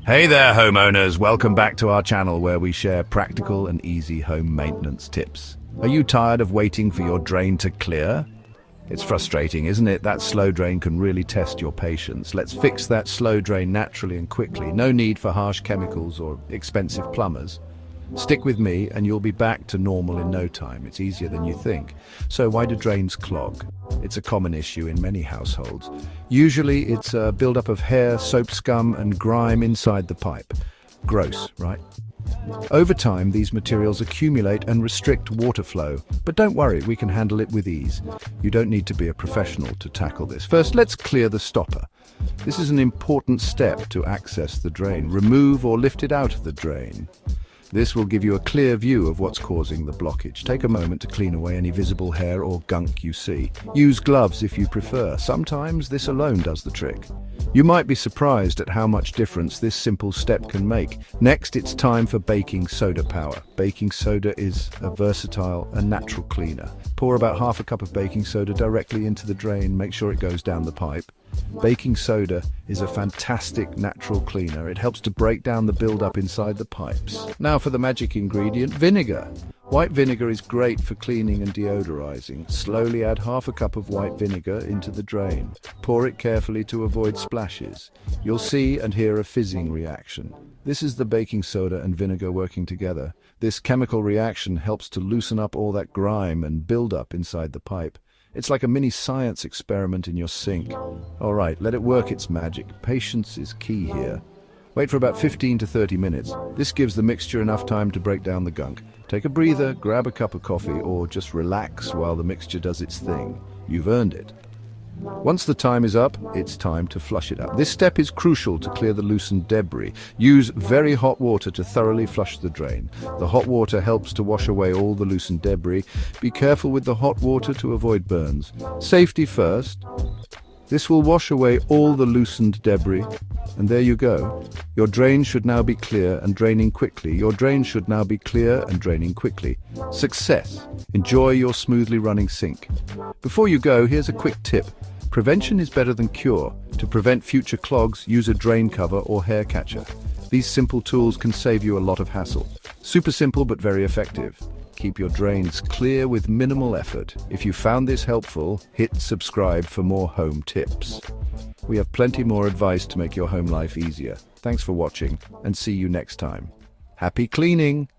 Hey there, homeowners! Welcome back to our channel where we share practical and easy home maintenance tips. Are you tired of waiting for your drain to clear? It's frustrating, isn't it? That slow drain can really test your patience. Let's fix that slow drain naturally and quickly. No need for harsh chemicals or expensive plumbers. Stick with me and you'll be back to normal in no time. It's easier than you think. So why do drains clog? It's a common issue in many households. Usually it's a buildup of hair, soap scum and grime inside the pipe. Gross, right? Over time, these materials accumulate and restrict water flow. But don't worry, we can handle it with ease. You don't need to be a professional to tackle this. First, let's clear the stopper. This is an important step to access the drain. Remove or lift it out of the drain. This will give you a clear view of what's causing the blockage. Take a moment to clean away any visible hair or gunk you see. Use gloves if you prefer. Sometimes this alone does the trick. You might be surprised at how much difference this simple step can make. Next, it's time for baking soda power. Baking soda is a versatile and natural cleaner. Pour about half a cup of baking soda directly into the drain. Make sure it goes down the pipe. Baking soda is a fantastic natural cleaner. It helps to break down the buildup inside the pipes. Now for the magic ingredient, vinegar. White vinegar is great for cleaning and deodorizing. Slowly add half a cup of white vinegar into the drain. Pour it carefully to avoid splashes. You'll see and hear a fizzing reaction. This is the baking soda and vinegar working together. This chemical reaction helps to loosen up all that grime and buildup inside the pipe. It's like a mini science experiment in your sink. All right, let it work its magic. Patience is key here. Wait for about 15 to 30 minutes. This gives the mixture enough time to break down the gunk. Take a breather, grab a cup of coffee, or just relax while the mixture does its thing. You've earned it. Once the time is up, it's time to flush it out. This step is crucial to clear the loosened debris. Use very hot water to thoroughly flush the drain. The hot water helps to wash away all the loosened debris. Be careful with the hot water to avoid burns. Safety first. This will wash away all the loosened debris. And there you go. Your drain should now be clear and draining quickly. Your drain should now be clear and draining quickly. Success! Enjoy your smoothly running sink. Before you go, here's a quick tip. Prevention is better than cure. To prevent future clogs, use a drain cover or hair catcher. These simple tools can save you a lot of hassle. Super simple but very effective. Keep your drains clear with minimal effort. If you found this helpful, hit subscribe for more home tips. We have plenty more advice to make your home life easier. Thanks for watching and see you next time. Happy cleaning!